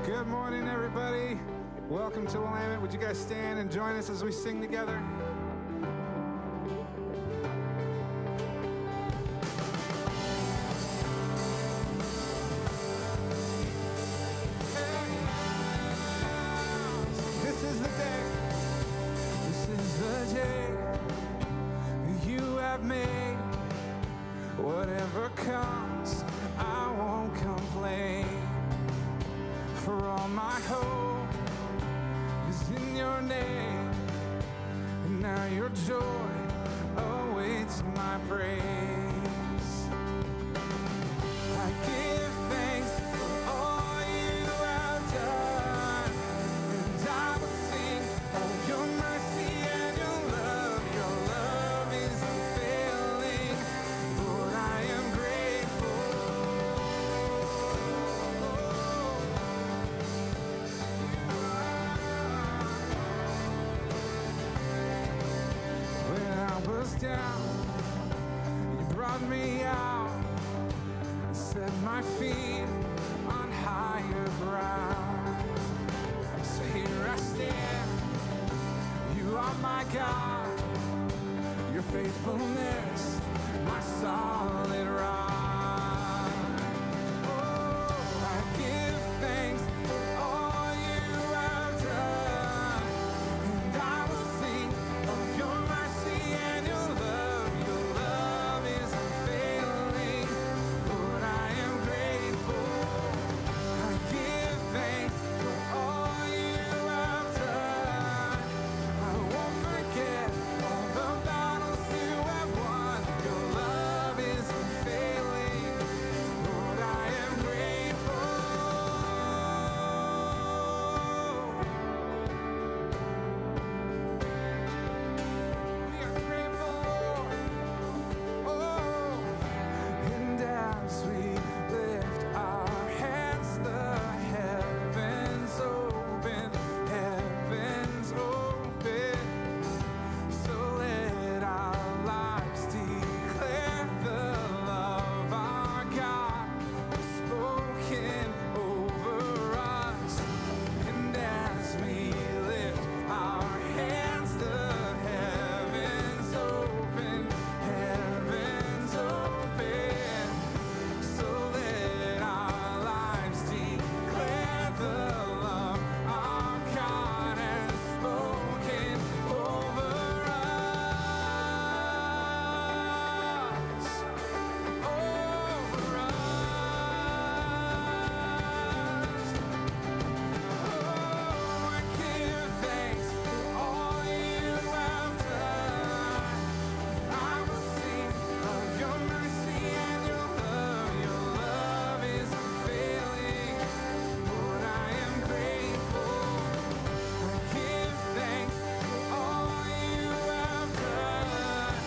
Good morning, everybody. Welcome to Willamette. Would you guys stand and join us as we sing together? This is the day. This is the day you have made. Whatever comes, I won't complain. For all my hope is in your name, and now your joy awaits my praise. I give thanks for all you have done, and I will sing of your mercy and your love. Your love is unfailing. Lord, I am grateful. Down, you brought me out and set my feet on higher ground. So here I stand, you are my God, your faithfulness, my solid rock. Oh, I give thanks for all you have done, and I will sing of your mercy and your love. Your love is unfailing. Lord, I am grateful. I give thanks for all you have done. I won't forget all the battles you have won. Your love is unfailing. Lord, I am grateful. We are grateful, Lord. Oh, and as we lift our hands, the heavens open, heavens open. So let our lives declare the love our God has spoken over us. And as we lift our hands, the heavens open, heavens open. So let our lives declare the love our God has spoken over us. Over us. Oh, I give thanks for all you have done. I will sing of your mercy and your love. Your love is unfailing. Lord, I am grateful. I give thanks for all you have done.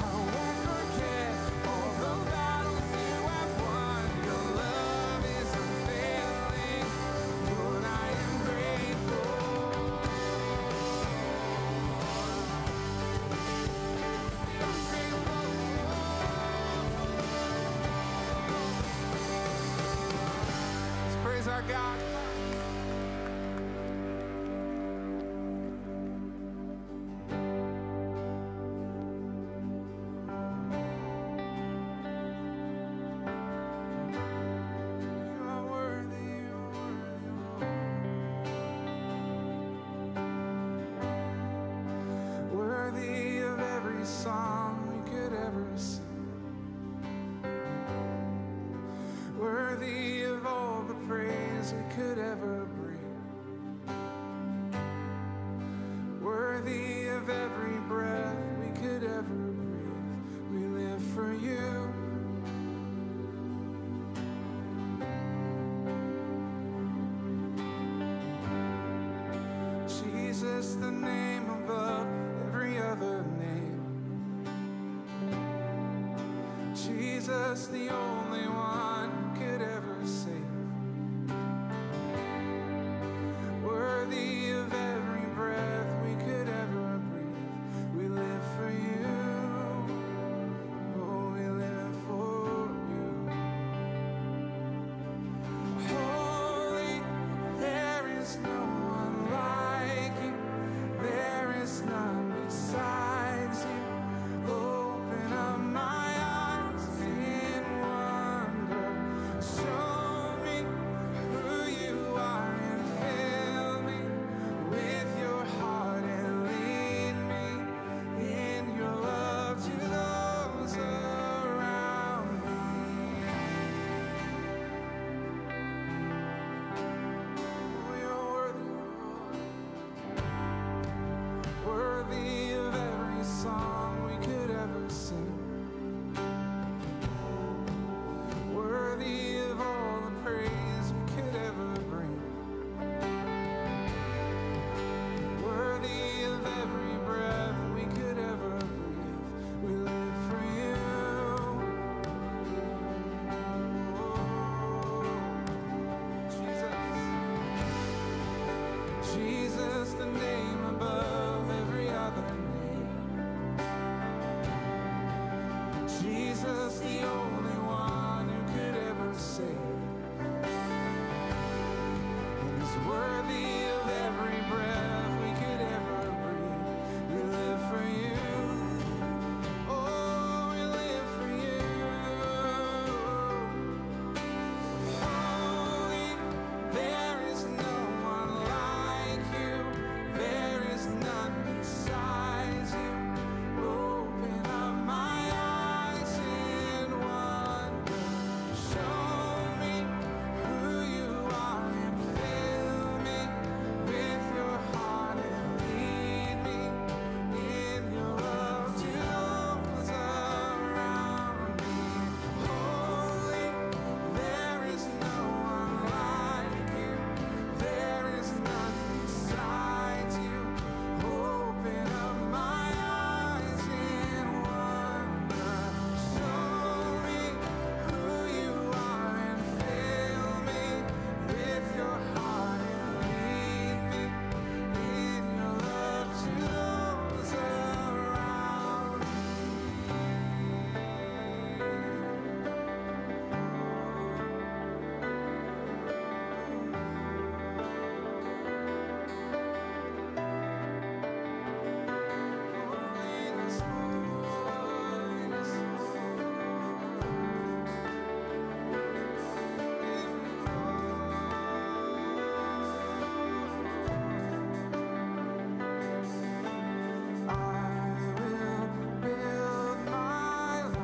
I won't forget all the battles you have won. Your love is unfailing. Lord, I am grateful. I'm grateful. Let's praise our God. You are worthy, you are worthy, worthy of every song we could ever sing, worthy of all the praise we could ever bring, worthy of every breath we could ever breathe. We live for you. Jesus, the name above every other name. Jesus, the only one who could ever save. Worthy of every breath we could ever breathe. We live for you. Oh, we live for you. Holy, Christ, the only one who could ever save. And He's worthy of every breath we could ever breathe. We live for You. Oh, we live for You. Holy, there is no one like You. There is none besides You. Open up my eyes in wonder. Show me who You are and fill me with Your heart and lead me in Your love to those around me. Holy, there is no one like You. There is none besides You. Open up my eyes in wonder. Show me who You are and fill me with Your heart and lead me in Your love to those around me. Holiness, holiness, I will build my life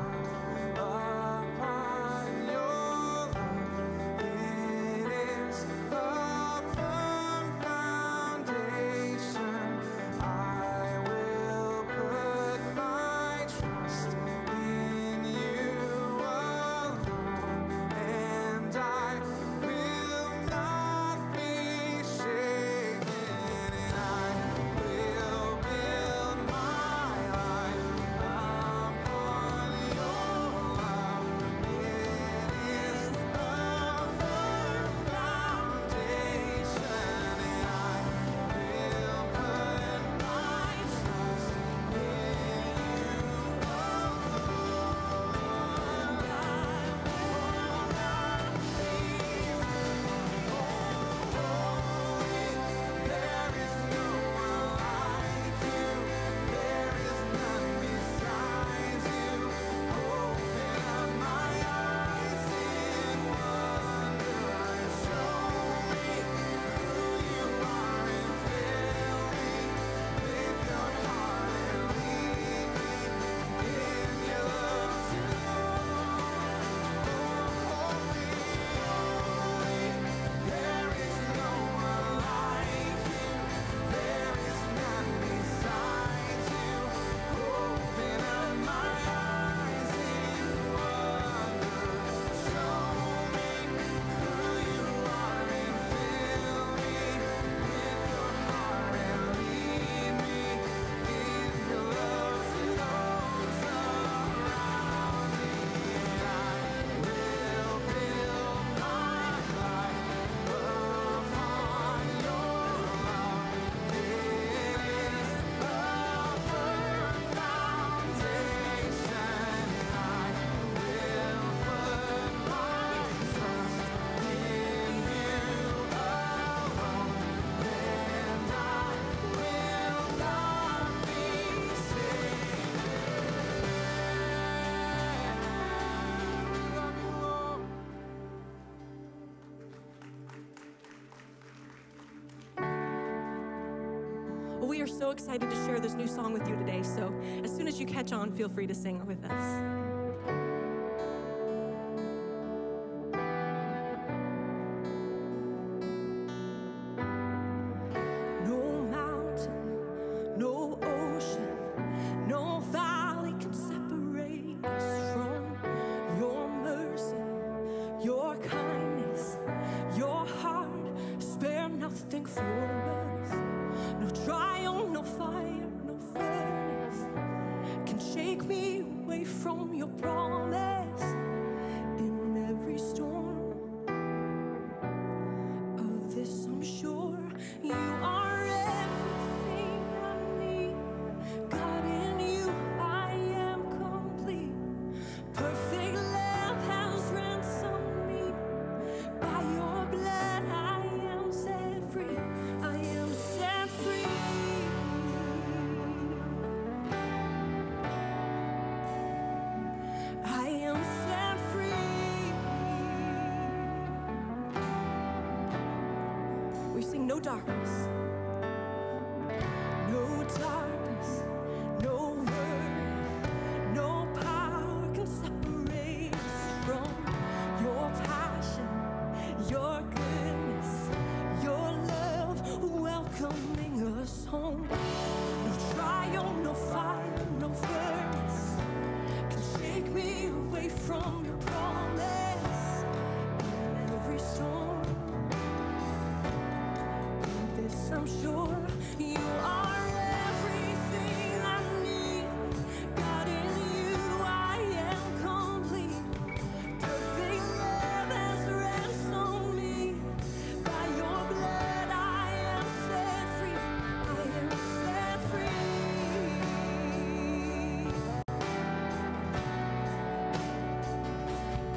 upon Your love. It is a firm foundation. I will put my trust in You alone, and I will not be shaken. And I will build my life upon Your love. It is a firm foundation, and I will put my trust in You alone. There is no one like You. There is none besides You. Open up my eyes in wonder. Show me who You are and fill me with Your heart and lead me in Your love to holy, holy. There is no one like You. There is none besides You. Open up my eyes in wonder. Show me who You are and fill me with Your heart and lead me in Your love to those around me. And I will build my life upon Your love. It is a firm foundation, and I will put my trust in You alone, and I will not be shaken. Love You, Lord. Well, we are so excited to share this new song with you today. So as soon as you catch on, feel free to sing it with us. No mountain, no ocean, no valley can separate us from Your mercy, Your kindness, Your heart. Spare nothing for us. No trial, no fire, no furnace can shake me away from We sing no darkness. No darkness, no worry, no power can separate us from your passion, your goodness, your love welcoming us home. No trial, no fire, no furnace can shake me away from your promise. In every storm, in this I'm sure you are everything I need. God, in you I am complete. Perfect love has ransomed me. By your blood I am set free. I am set free.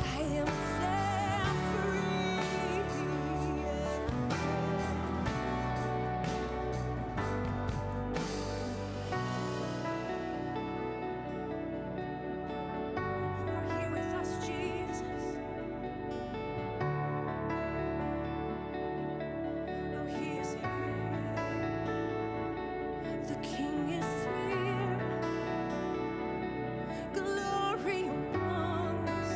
I am set free. You're here with us, Jesus. Oh, He is here. The King is here. Glory among us,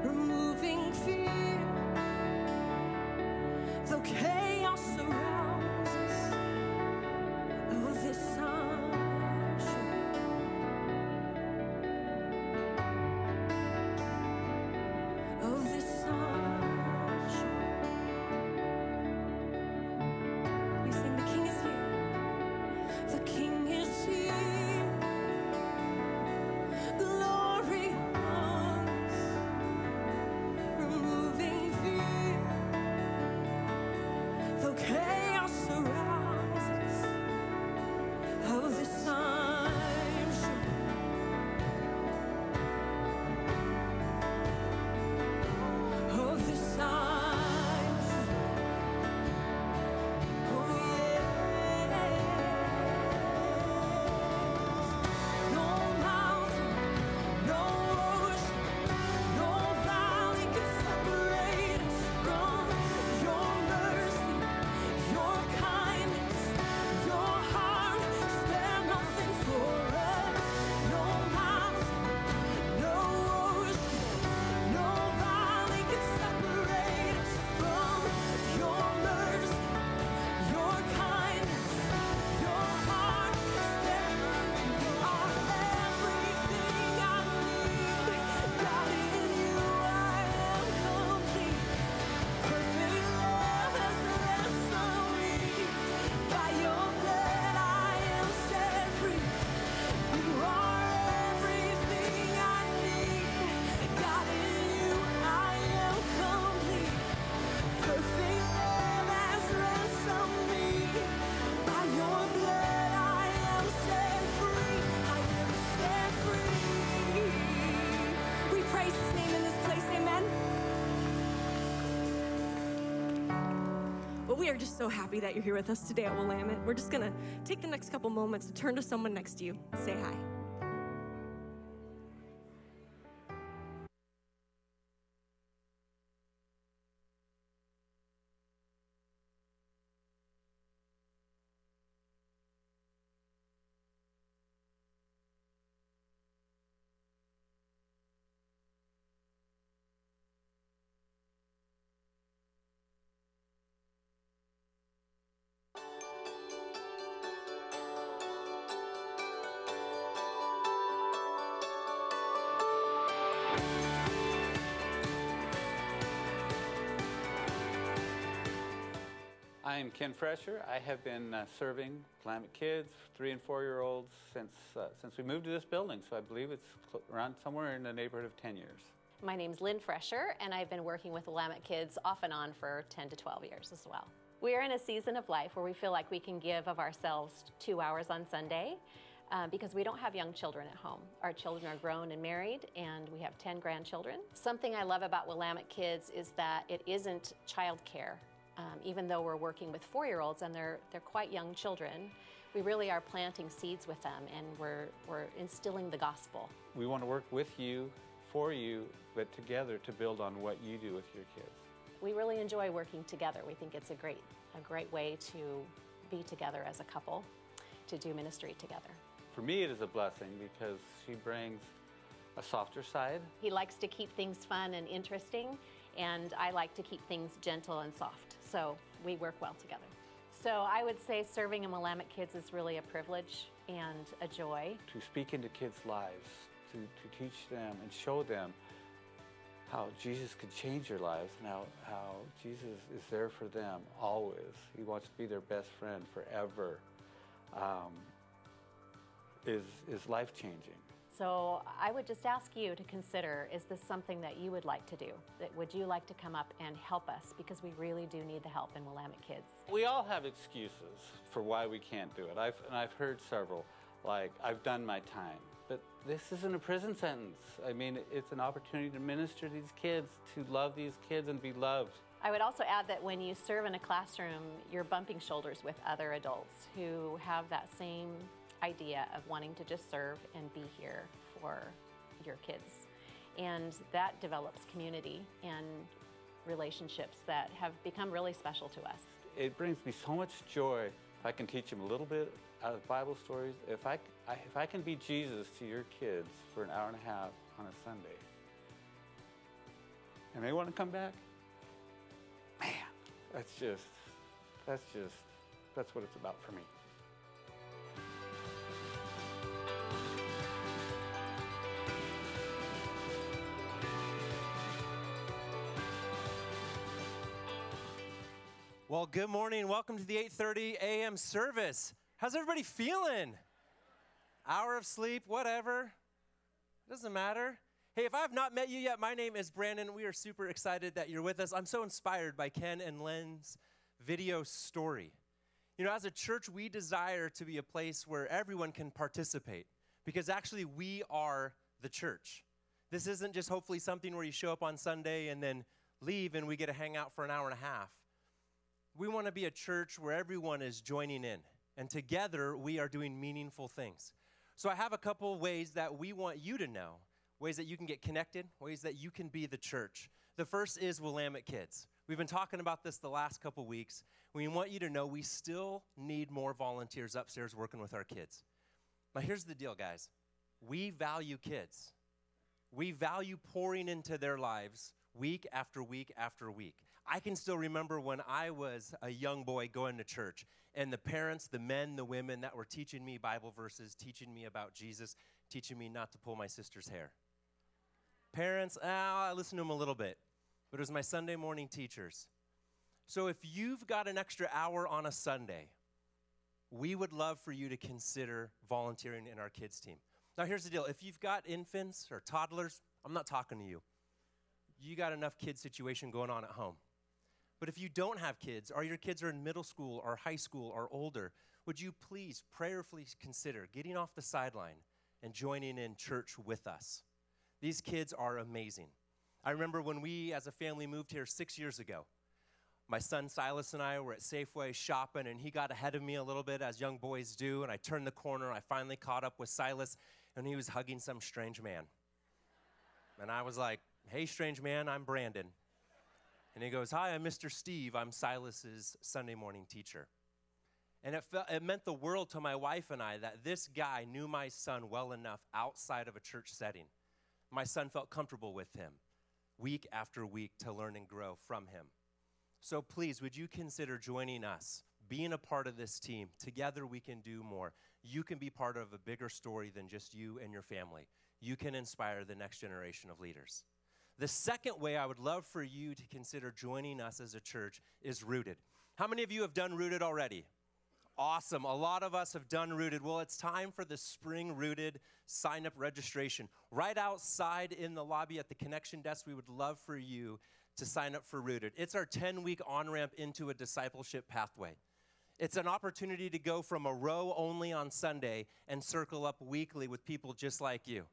removing fear. Though chaos surrounds us, of this I'm sure. Of this I'm sure. We sing, the King is here. The King is here. Glory among us, removing fear. Though chaos surrounds us, of this I'm sure. Of this I'm sure. Oh yeah. No mountain, no ocean, no valley can separate us from your mercy, your kindness, your heart. Spare nothing for us. No mountain, no ocean, no valley can separate us from your mercy, your kindness, your heart. You are everything I need. God, in you I am complete. Perfect love has ransomed me. By your blood I am set free. You are everything I need. God, in you I am complete. Perfect love has ransomed me. By your blood I am set free. I am set free. We praise His name in this place, amen. Well, we are just so happy that you're here with us today at Willamette. We're just gonna take the next couple moments to turn to someone next to you and say hi. I am Ken Fresher. I have been serving Willamette kids, 3- and 4-year-olds, since we moved to this building. So I believe it's around somewhere in the neighborhood of 10 years. My name's Lynn Fresher, and I've been working with Willamette kids off and on for 10 to 12 years as well. We are in a season of life where we feel like we can give of ourselves 2 hours on Sunday because we don't have young children at home. Our children are grown and married, and we have 10 grandchildren. Something I love about Willamette kids is that it isn't childcare. Even though we're working with 4-year-olds and they're quite young children, we really are planting seeds with them, and we're instilling the gospel. We want to work with you, for you, but together to build on what you do with your kids. We really enjoy working together. We think it's a great way to be together as a couple, to do ministry together. For me, it is a blessing because she brings a softer side. He likes to keep things fun and interesting, and I like to keep things gentle and soft. So we work well together. So I would say serving in Willamette Kids is really a privilege and a joy. To speak into kids' lives, to teach them and show them how Jesus could change their lives and how Jesus is there for them always. He wants to be their best friend forever. Is life-changing. So I would just ask you to consider, is this something that you would like to do? Would you like to come up and help us? Because we really do need the help in Willamette Kids. We all have excuses for why we can't do it. I've heard several, like, I've done my time. But this isn't a prison sentence. I mean, it's an opportunity to minister to these kids, to love these kids and be loved. I would also add that when you serve in a classroom, you're bumping shoulders with other adults who have that same idea of wanting to just serve and be here for your kids. And that develops community and relationships that have become really special to us. It brings me so much joy if I can teach them a little bit out of Bible stories. If I can be Jesus to your kids for an hour and a half on a Sunday, and they want to come back, man, that's what it's about for me. Well, good morning. Welcome to the 8:30 a.m. service. How's everybody feeling? Hour of sleep, whatever. Doesn't matter. Hey, if I have not met you yet, my name is Brandon. We are super excited that you're with us. I'm so inspired by Ken and Len's video story. You know, as a church, we desire to be a place where everyone can participate because actually we are the church. This isn't just hopefully something where you show up on Sunday and then leave and we get to hang out for an hour and a half. We want to be a church where everyone is joining in, and together we are doing meaningful things. So I have a couple ways that we want you to know, ways that you can get connected, ways that you can be the church. The first is Willamette Kids. We've been talking about this the last couple weeks. We want you to know we still need more volunteers upstairs working with our kids. Now here's the deal, guys. We value kids. We value pouring into their lives week after week after week. I can still remember when I was a young boy going to church, and the parents, the men, the women that were teaching me Bible verses, teaching me about Jesus, teaching me not to pull my sister's hair. Parents, I listened to them a little bit, but it was my Sunday morning teachers. So if you've got an extra hour on a Sunday, we would love for you to consider volunteering in our kids team. Now here's the deal. If you've got infants or toddlers, I'm not talking to you. You got enough kid situation going on at home. But if you don't have kids, or your kids are in middle school or high school or older, would you please prayerfully consider getting off the sideline and joining in church with us? These kids are amazing. I remember when we as a family moved here 6 years ago. My son Silas and I were at Safeway shopping, and he got ahead of me a little bit, as young boys do, and I turned the corner. I finally caught up with Silas, and he was hugging some strange man. And I was like, "Hey, strange man, I'm Brandon." And he goes, "Hi, I'm Mr. Steve. I'm Silas's Sunday morning teacher." And it meant the world to my wife and I that this guy knew my son well enough outside of a church setting. My son felt comfortable with him week after week to learn and grow from him. So please, would you consider joining us, being a part of this team? Together we can do more. You can be part of a bigger story than just you and your family. You can inspire the next generation of leaders. The second way I would love for you to consider joining us as a church is Rooted. How many of you have done Rooted already? Awesome. A lot of us have done Rooted. Well, it's time for the spring Rooted sign-up registration. Right outside in the lobby at the connection desk, we would love for you to sign up for Rooted. It's our 10-week on-ramp into a discipleship pathway. It's an opportunity to go from a row only on Sunday and circle up weekly with people just like you.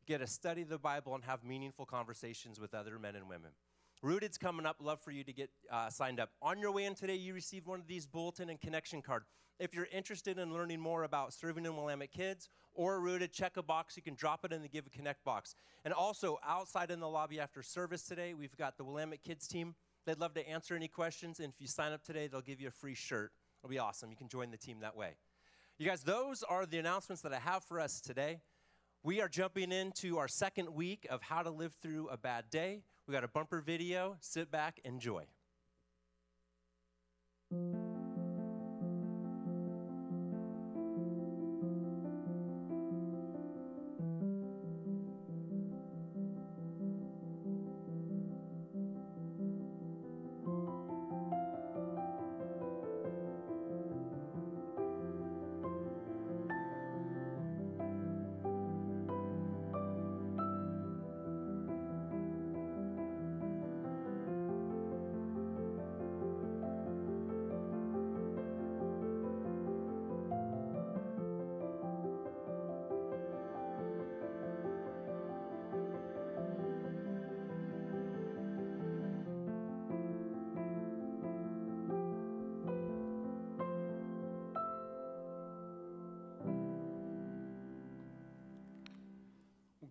Get to study the Bible and have meaningful conversations with other men and women. Rooted's coming up. Love for you to get signed up. On your way in today, you received one of these bulletin and connection card. If you're interested in learning more about serving in Willamette Kids or Rooted, check a box. You can drop it in the Give a Connect box. And also, outside in the lobby after service today, we've got the Willamette Kids team They'd love to answer any questions, and if you sign up today, they'll give you a free shirt. It'll be awesome. You can join the team that way. You guys, those are the announcements that I have for us today. We are jumping into our second week of How to Live Through a Bad Day. We got a bumper video. Sit back, enjoy.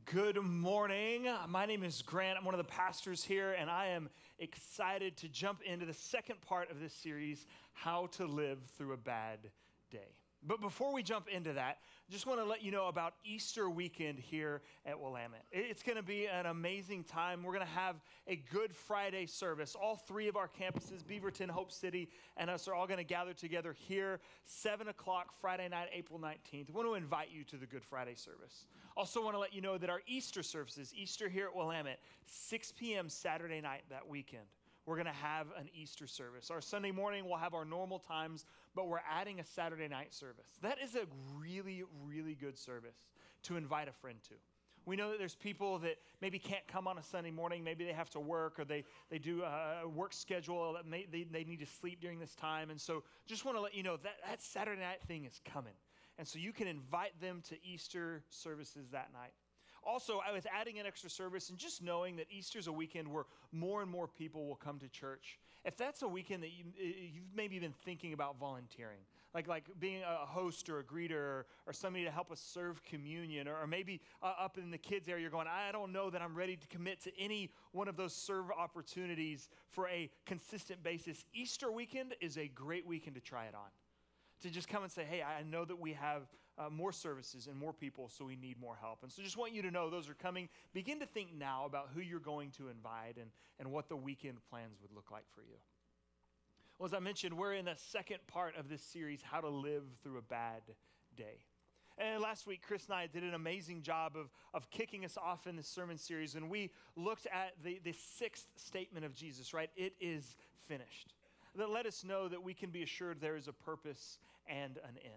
Good morning. My name is Grant. I'm one of the pastors here, and I am excited to jump into the second part of this series, How to Live Through a Bad Day. But before we jump into that, I just want to let you know about Easter weekend here at Willamette. It's going to be an amazing time. We're going to have a Good Friday service. All three of our campuses, Beaverton, Hope City, and us are all going to gather together here, 7 o'clock Friday night, April 19th. I want to invite you to the Good Friday service. Also want to let you know that our Easter services, Easter here at Willamette, 6 p.m. Saturday night that weekend. We're going to have an Easter service. Our Sunday morning, we'll have our normal times, but we're adding a Saturday night service. That is a really, really good service to invite a friend to. We know that there's people that maybe can't come on a Sunday morning. Maybe they have to work, or they do a work schedule. They need to sleep during this time. And so just want to let you know that Saturday night thing is coming. And so you can invite them to Easter services that night. Also, I was adding an extra service, and just knowing that Easter's a weekend where more and more people will come to church. If that's a weekend that you've maybe been thinking about volunteering, like being a host or a greeter or somebody to help us serve communion, or maybe up in the kids area, you're going, I don't know that I'm ready to commit to any one of those serve opportunities for a consistent basis. Easter weekend is a great weekend to try it on. To just come and say, hey, I know that we have more services and more people, so we need more help. And so just want you to know those are coming. Begin to think now about who you're going to invite and what the weekend plans would look like for you. Well, as I mentioned, we're in the second part of this series, How to Live Through a Bad Day. And last week, Chris and I did an amazing job of kicking us off in this sermon series, and we looked at the sixth statement of Jesus, right? It is finished. That let us know that we can be assured there is a purpose and an end.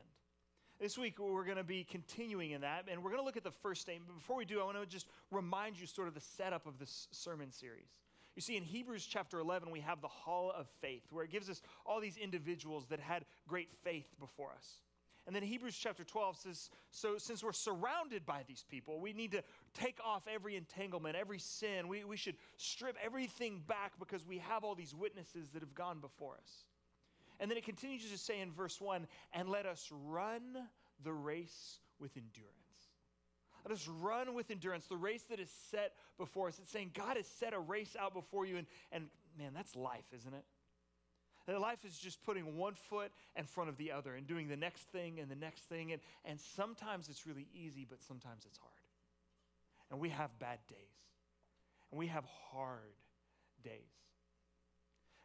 This week, we're going to be continuing in that, and we're going to look at the first statement. But before we do, I want to just remind you sort of the setup of this sermon series. You see, in Hebrews chapter 11, we have the Hall of Faith, where it gives us all these individuals that had great faith before us. And then Hebrews chapter 12 says, so since we're surrounded by these people, we need to take off every entanglement, every sin. We should strip everything back because we have all these witnesses that have gone before us. And then it continues to say in verse 1, and let us run the race with endurance. Let us run with endurance, the race that is set before us. It's saying God has set a race out before you, and man, that's life, isn't it? That life is just putting one foot in front of the other and doing the next thing and the next thing. And sometimes it's really easy, but sometimes it's hard. And we have bad days. And we have hard days.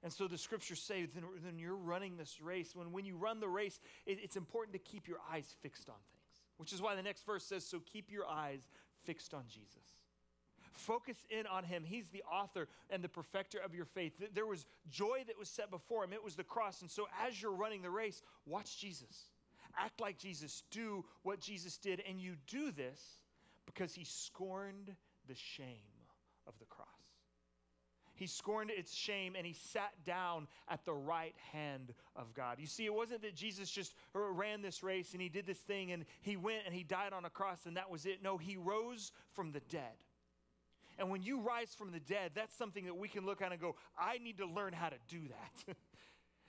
And so the scriptures say then you're running this race. When you run the race, it's important to keep your eyes fixed on things. Which is why the next verse says, so keep your eyes fixed on Jesus. Focus in on him. He's the author and the perfecter of your faith. There was joy that was set before him. It was the cross. And so as you're running the race, watch Jesus. Act like Jesus. Do what Jesus did. And you do this because he scorned the shame of the cross. He scorned its shame, and he sat down at the right hand of God. You see, it wasn't that Jesus just ran this race and he did this thing and he went and he died on a cross and that was it. No, he rose from the dead. And when you rise from the dead, that's something that we can look at and go, I need to learn how to do that.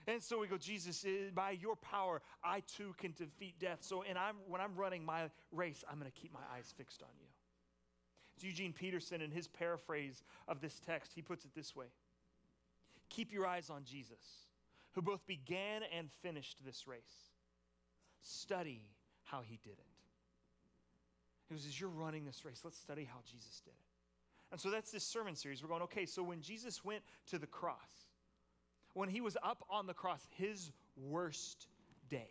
And so we go, Jesus, by your power, I too can defeat death. So when I'm running my race, I'm going to keep my eyes fixed on you. It's Eugene Peterson in his paraphrase of this text. He puts it this way. keep your eyes on Jesus, who both began and finished this race. Study how he did it. He goes, as you're running this race, let's study how Jesus did it. And so that's this sermon series. We're going, okay, so when Jesus went to the cross, when he was up on the cross, his worst day.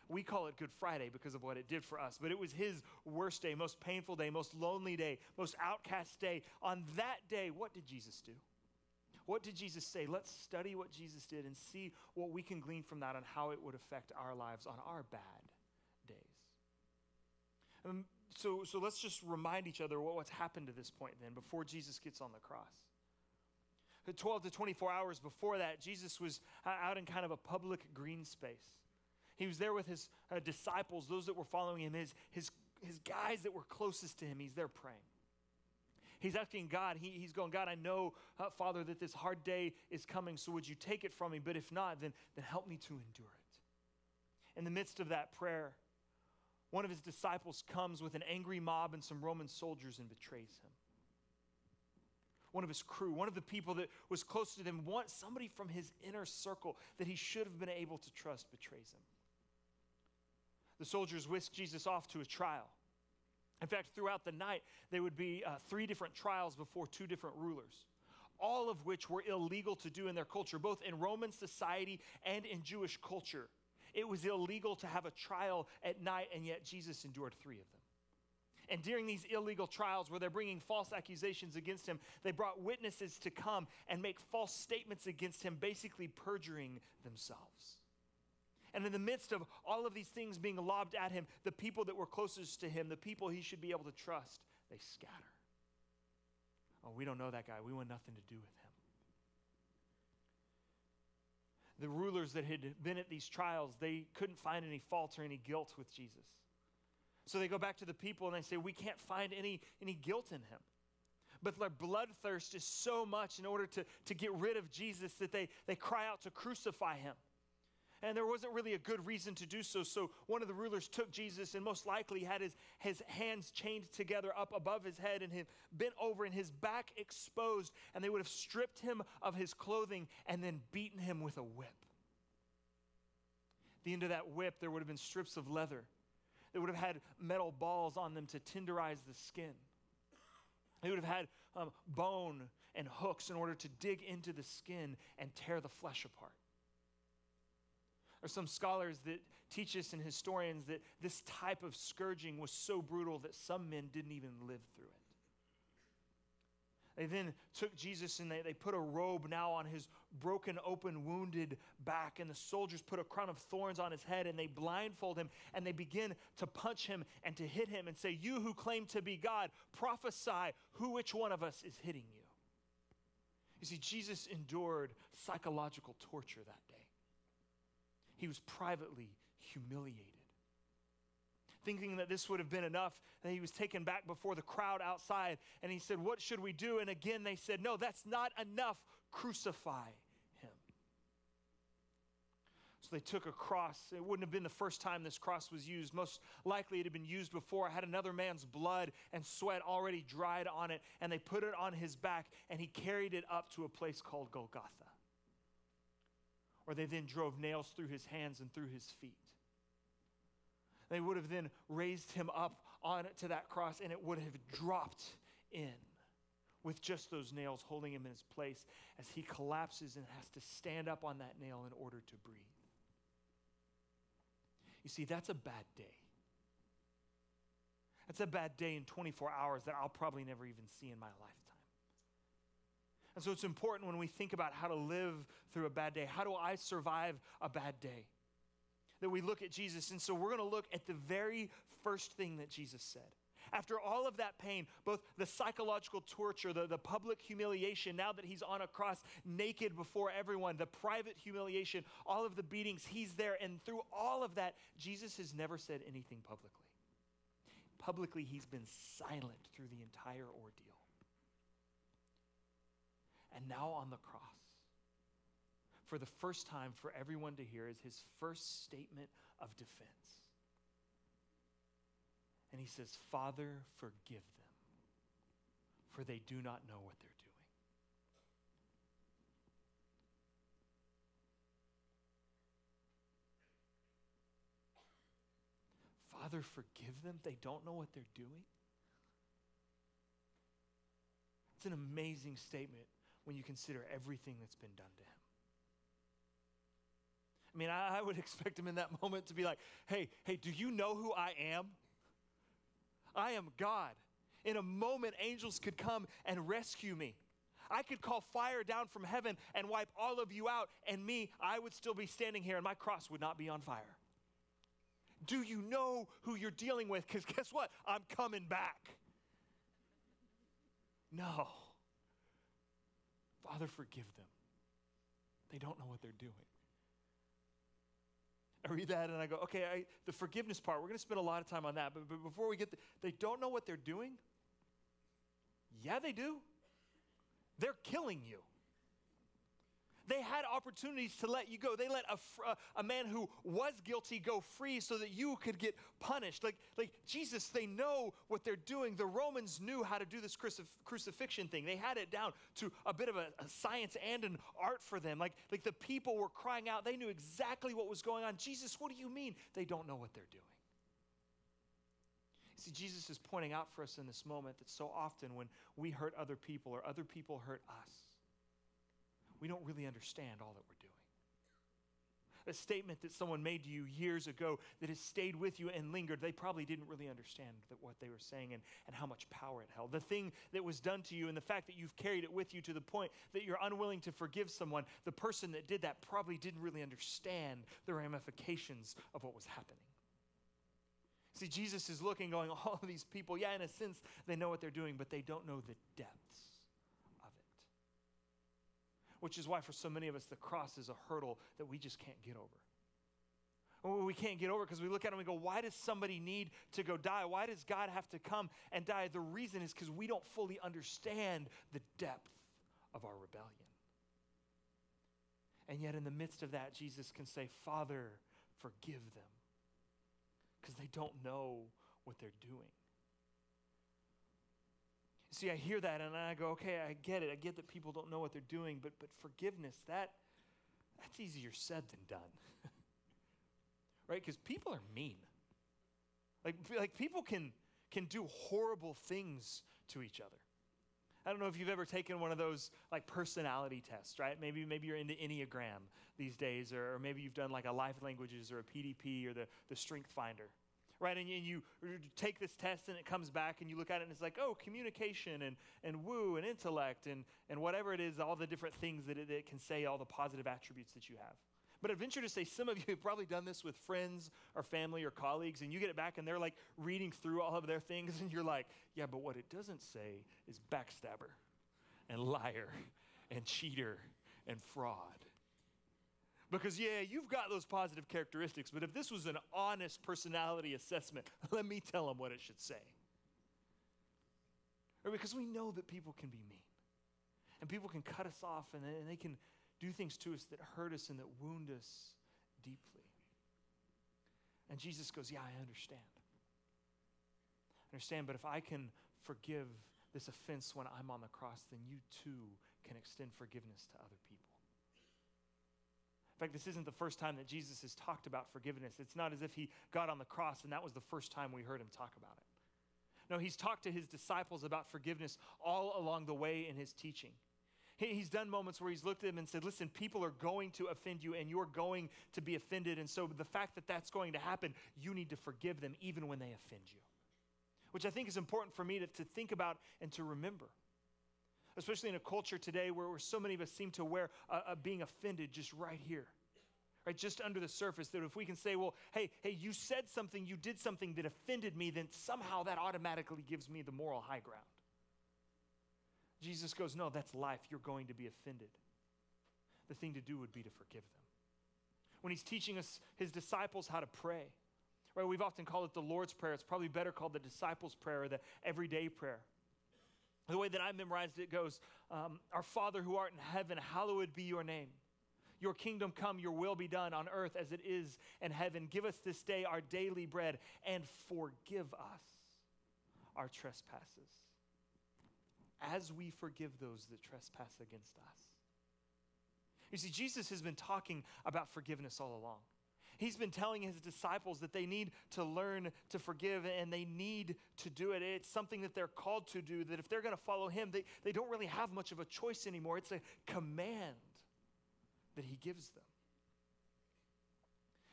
We call it Good Friday because of what it did for us, but it was his worst day, most painful day, most lonely day, most outcast day. On that day, what did Jesus do? What did Jesus say? Let's study what Jesus did and see what we can glean from that on how it would affect our lives on our bad days. So let's just remind each other what's happened to this point then before Jesus gets on the cross. 12 to 24 hours before that, Jesus was out in kind of a public green space. He was there with his disciples, those that were following him, his guys that were closest to him. He's there praying. He's asking God, he's going, God, I know, Father, that this hard day is coming, so would you take it from me? But if not, then help me to endure it. In the midst of that prayer, one of his disciples comes with an angry mob and some Roman soldiers and betrays him. One of his crew, one of the people that was close to them, somebody from his inner circle that he should have been able to trust, betrays him. The soldiers whisk Jesus off to a trial. In fact, throughout the night, there would be 3 different trials before 2 different rulers, all of which were illegal to do in their culture, both in Roman society and in Jewish culture. It was illegal to have a trial at night, and yet Jesus endured 3 of them. And during these illegal trials where they're bringing false accusations against him, they brought witnesses to come and make false statements against him, basically perjuring themselves. And in the midst of all of these things being lobbed at him, the people that were closest to him, the people he should be able to trust, they scatter. Oh, we don't know that guy. We want nothing to do with him. The rulers that had been at these trials, they couldn't find any fault or any guilt with Jesus. So they go back to the people and they say, we can't find any guilt in him. But their bloodthirst is so much in order to get rid of Jesus that they cry out to crucify him. And there wasn't really a good reason to do so. So one of the rulers took Jesus and most likely had his hands chained together up above his head and him bent over and his back exposed. And they would have stripped him of his clothing and then beaten him with a whip. At the end of that whip, there would have been strips of leather. They would have had metal balls on them to tenderize the skin. They would have had bone and hooks in order to dig into the skin and tear the flesh apart. There are some scholars that teach us and historians that this type of scourging was so brutal that some men didn't even live through it. They then took Jesus and they put a robe now on his broken, open, wounded back, and the soldiers put a crown of thorns on his head, and they blindfold him, and they begin to punch him and to hit him and say, you who claim to be God, prophesy which one of us is hitting you. You see, Jesus endured psychological torture that day. He was privately humiliated. Thinking that this would have been enough, and he was taken back before the crowd outside, and he said, what should we do? And again, they said, no, that's not enough. Crucify him. So they took a cross. It wouldn't have been the first time this cross was used. Most likely it had been used before. It had another man's blood and sweat already dried on it, and they put it on his back, and he carried it up to a place called Golgotha, where they then drove nails through his hands and through his feet. They would have then raised him up onto that cross, and it would have dropped in with just those nails holding him in his place as he collapses and has to stand up on that nail in order to breathe. You see, that's a bad day. That's a bad day in 24 hours that I'll probably never even see in my lifetime. And so it's important when we think about how to live through a bad day. How do I survive a bad day? That we look at Jesus. And so we're going to look at the very first thing that Jesus said. After all of that pain, both the psychological torture, the public humiliation, now that he's on a cross naked before everyone, the private humiliation, all of the beatings, he's there. And through all of that, Jesus has never said anything publicly. Publicly, he's been silent through the entire ordeal. And now on the cross, for the first time for everyone to hear, is his first statement of defense. And he says, Father, forgive them, for they do not know what they're doing. Father, forgive them. They don't know what they're doing. It's an amazing statement when you consider everything that's been done to him. I mean, I would expect him in that moment to be like, hey, do you know who I am? I am God. In a moment, angels could come and rescue me. I could call fire down from heaven and wipe all of you out, and me, I would still be standing here, and my cross would not be on fire. Do you know who you're dealing with? Because guess what? I'm coming back. No. Father, forgive them. They don't know what they're doing. I read that and I go, okay, the forgiveness part, we're going to spend a lot of time on that. But before we get they don't know what they're doing? Yeah, they do. They're killing you. They had opportunities to let you go. They let a man who was guilty go free so that you could get punished. Like Jesus, they know what they're doing. The Romans knew how to do this crucifixion thing. They had it down to a bit of a science and an art for them. Like the people were crying out. They knew exactly what was going on. Jesus, what do you mean they don't know what they're doing? See, Jesus is pointing out for us in this moment that so often when we hurt other people or other people hurt us, we don't really understand all that we're doing. A statement that someone made to you years ago that has stayed with you and lingered, they probably didn't really understand what they were saying and how much power it held. The thing that was done to you and the fact that you've carried it with you to the point that you're unwilling to forgive someone, the person that did that probably didn't really understand the ramifications of what was happening. See, Jesus is looking, going, all of these people, yeah, in a sense, they know what they're doing, but they don't know the depths of it. Which is why for so many of us, the cross is a hurdle that we just can't get over. We can't get over because we look at it and we go, why does somebody need to go die? Why does God have to come and die? The reason is because we don't fully understand the depth of our rebellion. And yet in the midst of that, Jesus can say, Father, forgive them. Because they don't know what they're doing. See, I hear that and I go, okay, I get it. I get that people don't know what they're doing, but forgiveness, that's easier said than done. Right? Because people are mean. Like people can do horrible things to each other. I don't know if you've ever taken one of those like personality tests, right? Maybe you're into Enneagram these days, or maybe you've done like a life languages or a PDP or the Strength Finder, right? And you take this test and it comes back and you look at it and it's like, oh, communication and woo and intellect and whatever it is, all the different things that it can say, all the positive attributes that you have. But I'd venture to say some of you have probably done this with friends or family or colleagues, and you get it back and they're like reading through all of their things and you're like, yeah, but what it doesn't say is backstabber and liar and cheater and fraud. Because yeah, you've got those positive characteristics, but if this was an honest personality assessment, let me tell them what it should say. Or because we know that people can be mean and people can cut us off and they can do things to us that hurt us and that wound us deeply. And Jesus goes, yeah, I understand, but if I can forgive this offense when I'm on the cross, then you too can extend forgiveness to other people. In fact, this isn't the first time that Jesus has talked about forgiveness. It's not as if he got on the cross and that was the first time we heard him talk about it. No, he's talked to his disciples about forgiveness all along the way in his teaching. He's done moments where he's looked at them and said, listen, people are going to offend you and you're going to be offended. And so the fact that that's going to happen, you need to forgive them even when they offend you. Which I think is important for me to think about and to remember. Especially in a culture today where so many of us seem to wear being offended just right here. Right, just under the surface, that if we can say, well, hey, you said something, you did something that offended me, then somehow that automatically gives me the moral high ground. Jesus goes, no, that's life. You're going to be offended. The thing to do would be to forgive them. When he's teaching us, his disciples, how to pray, right? We've often called it the Lord's Prayer. It's probably better called the disciples' prayer or the everyday prayer. The way that I memorized it goes, our Father who art in heaven, hallowed be your name. Your kingdom come, your will be done on earth as it is in heaven. Give us this day our daily bread and forgive us our trespasses, as we forgive those that trespass against us. You see, Jesus has been talking about forgiveness all along. He's been telling his disciples that they need to learn to forgive, and they need to do it. It's something that they're called to do, that if they're going to follow him, they don't really have much of a choice anymore. It's a command that he gives them.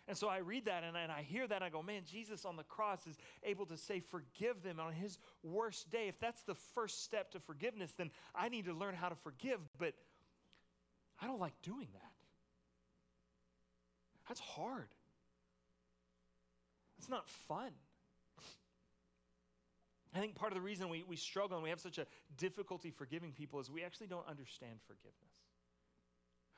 And so I read that and I hear that and I go, man, Jesus on the cross is able to say, forgive them on his worst day. If that's the first step to forgiveness, then I need to learn how to forgive, but I don't like doing that. That's hard. It's not fun. I think part of the reason we struggle and we have such a difficulty forgiving people is we actually don't understand forgiveness.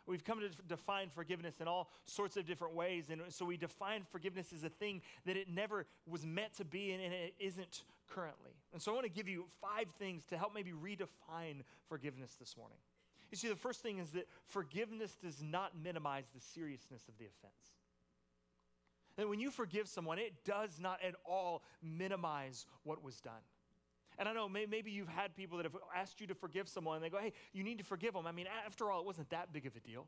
We've come to define forgiveness in all sorts of different ways, and so we define forgiveness as a thing that it never was meant to be, and it isn't currently. And so I want to give you 5 things to help maybe redefine forgiveness this morning. You see, the first thing is that forgiveness does not minimize the seriousness of the offense. And when you forgive someone, it does not at all minimize what was done. And I know maybe you've had people that have asked you to forgive someone, and they go, hey, you need to forgive them. I mean, after all, it wasn't that big of a deal.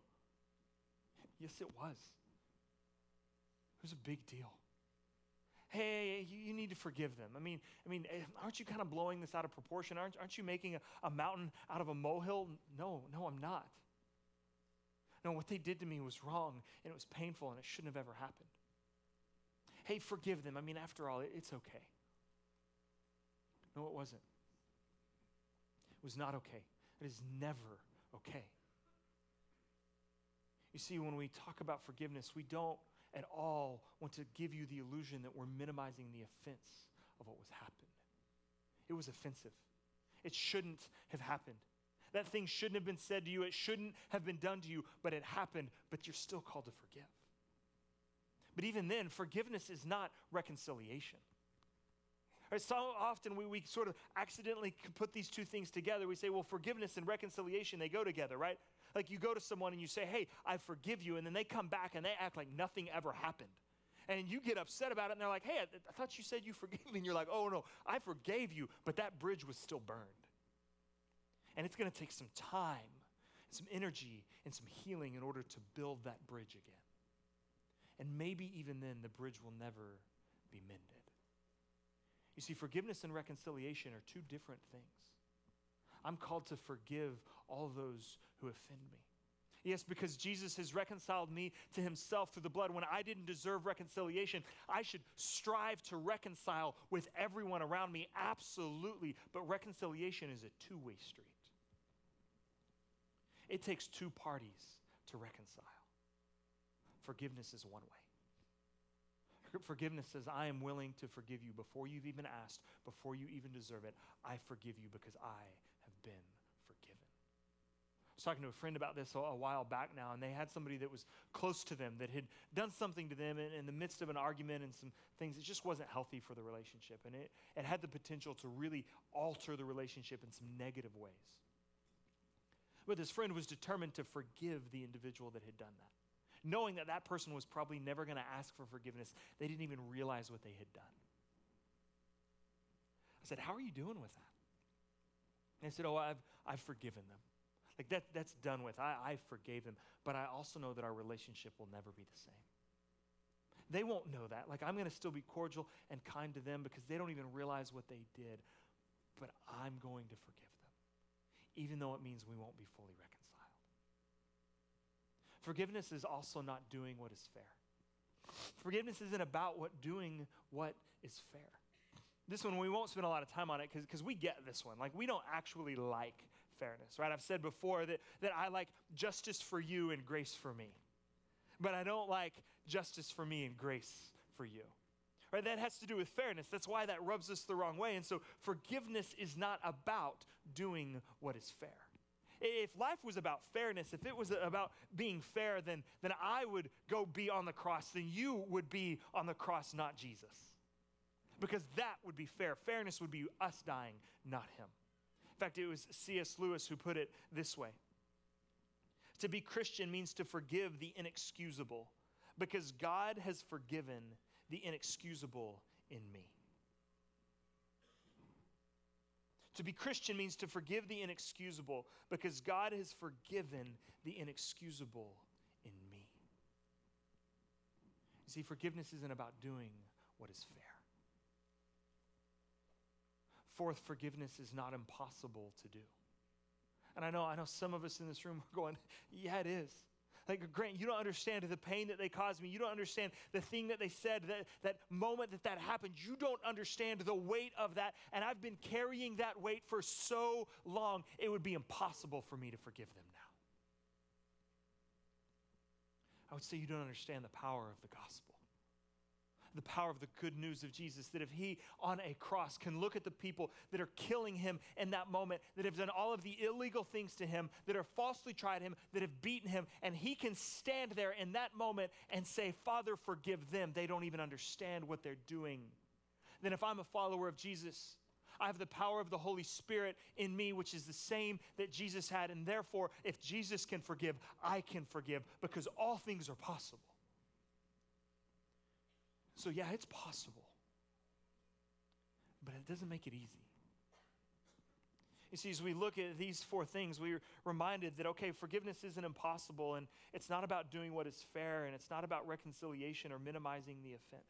Yes, it was. It was a big deal. Hey, you need to forgive them. I mean, aren't you kind of blowing this out of proportion? Aren't you making a mountain out of a molehill? No, I'm not. No, what they did to me was wrong, and it was painful, and it shouldn't have ever happened. Hey, forgive them. I mean, after all, it's okay. No, it wasn't. It was not okay. It is never okay. You see, when we talk about forgiveness, we don't at all want to give you the illusion that we're minimizing the offense of what was happened. It was offensive. It shouldn't have happened. That thing shouldn't have been said to you. It shouldn't have been done to you, but it happened, but you're still called to forgive. But even then, forgiveness is not reconciliation. Right, so often we sort of accidentally put these two things together. We say, well, forgiveness and reconciliation, they go together, right? Like you go to someone and you say, hey, I forgive you, and then they come back and they act like nothing ever happened. And you get upset about it, and they're like, hey, I thought you said you forgave me. And you're like, oh, no, I forgave you, but that bridge was still burned. And it's going to take some time, some energy, and some healing in order to build that bridge again. And maybe even then, the bridge will never be mended. You see, forgiveness and reconciliation are two different things. I'm called to forgive all those who offend me. Yes, because Jesus has reconciled me to himself through the blood. When I didn't deserve reconciliation, I should strive to reconcile with everyone around me, absolutely. But reconciliation is a two-way street. It takes two parties to reconcile. Forgiveness is one way. Forgiveness says, I am willing to forgive you before you've even asked, before you even deserve it. I forgive you because I have been forgiven. I was talking to a friend about this a while back now, and they had somebody that was close to them that had done something to them in the midst of an argument and some things. It just wasn't healthy for the relationship, and it had the potential to really alter the relationship in some negative ways. But this friend was determined to forgive the individual that had done that. Knowing that that person was probably never going to ask for forgiveness, they didn't even realize what they had done. I said, how are you doing with that? And they said, oh, I've forgiven them. Like that's done with. I forgave them, but I also know that our relationship will never be the same. They won't know that. Like I'm going to still be cordial and kind to them because they don't even realize what they did, but I'm going to forgive them, even though it means we won't be fully reconciled. Forgiveness is also not doing what is fair. Forgiveness isn't about doing what is fair. This one, we won't spend a lot of time on it because we get this one. Like, we don't actually like fairness, right? I've said before that I like justice for you and grace for me. But I don't like justice for me and grace for you. Right? That has to do with fairness. That's why that rubs us the wrong way. And so forgiveness is not about doing what is fair. If life was about fairness, if it was about being fair, then I would go be on the cross. Then you would be on the cross, not Jesus. Because that would be fair. Fairness would be us dying, not him. In fact, it was C.S. Lewis who put it this way. To be Christian means to forgive the inexcusable, because God has forgiven the inexcusable in me. To be Christian means to forgive the inexcusable because God has forgiven the inexcusable in me. See, forgiveness isn't about doing what is fair. Fourth, forgiveness is not impossible to do. And I know some of us in this room are going, yeah, it is. Like, Grant, you don't understand the pain that they caused me. You don't understand the thing that they said, that moment that happened. You don't understand the weight of that. And I've been carrying that weight for so long, it would be impossible for me to forgive them now. I would say you don't understand the power of the gospel. The power of the good news of Jesus, that if he on a cross can look at the people that are killing him in that moment, that have done all of the illegal things to him, that have falsely tried him, that have beaten him, and he can stand there in that moment and say, Father, forgive them. They don't even understand what they're doing. Then if I'm a follower of Jesus, I have the power of the Holy Spirit in me, which is the same that Jesus had. And therefore, if Jesus can forgive, I can forgive, because all things are possible. So yeah, it's possible, but it doesn't make it easy. You see, as we look at these four things, we're reminded that, okay, forgiveness isn't impossible, and it's not about doing what is fair, and it's not about reconciliation or minimizing the offense.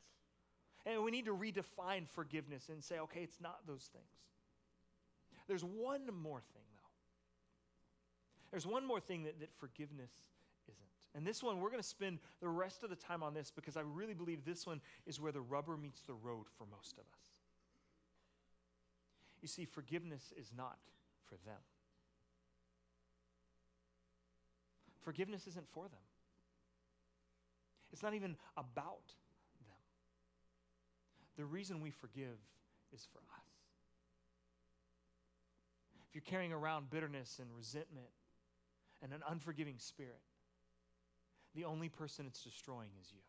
And we need to redefine forgiveness and say, okay, it's not those things. There's one more thing, though. There's one more thing that forgiveness isn't. And this one, we're going to spend the rest of the time on this, because I really believe this one is where the rubber meets the road for most of us. You see, forgiveness is not for them. Forgiveness isn't for them. It's not even about them. The reason we forgive is for us. If you're carrying around bitterness and resentment and an unforgiving spirit, the only person it's destroying is you.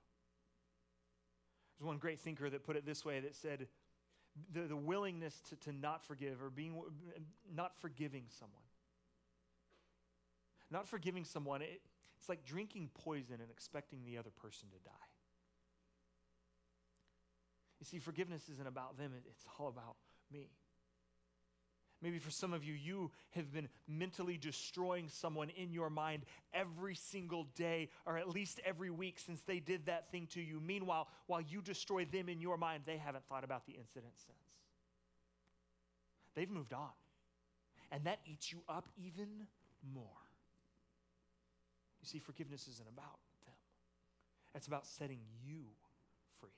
There's one great thinker that put it this way, that said, the willingness to not forgive, or not forgiving someone. Not forgiving someone, it's like drinking poison and expecting the other person to die. You see, forgiveness isn't about them, it's all about me. Maybe for some of you, you have been mentally destroying someone in your mind every single day, or at least every week since they did that thing to you. Meanwhile, while you destroy them in your mind, they haven't thought about the incident since. They've moved on. And that eats you up even more. You see, forgiveness isn't about them. It's about setting you free.